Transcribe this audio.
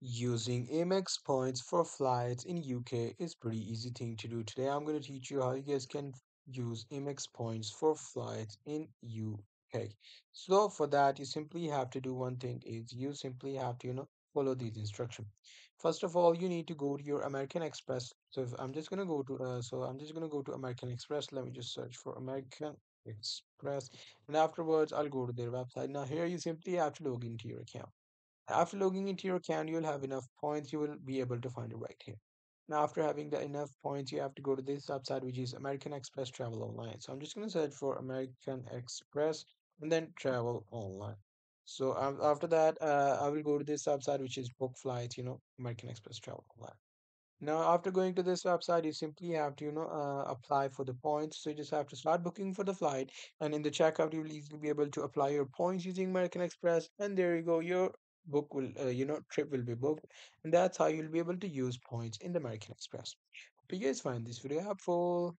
Using Amex points for flights in UK is pretty easy thing to do. Today I'm going to teach you how you guys can use Amex points for flights in UK. So for that you simply have to do one thing is you simply have to follow these instructions. First of all, you need to go to your American Express. So if I'm just going to go to I'm just going to go to American Express. Let me just search for American Express, and afterwards I'll go to their website. Now here you simply have to log into your account. After logging into your account, you'll have enough points. You will be able to find it right here. Now, after having the enough points, you have to go to this website, which is American Express Travel Online. So I'm just going to search for American Express and then Travel Online. So after that, I will go to this website, which is Book Flights, American Express Travel Online. Now, after going to this website, you simply have to, apply for the points. So you just have to start booking for the flight, and in the checkout, you'll easily be able to apply your points using American Express, and there you go. Your book will, trip will be booked, and that's how you'll be able to use points in the American Express. Hope you guys find this video helpful.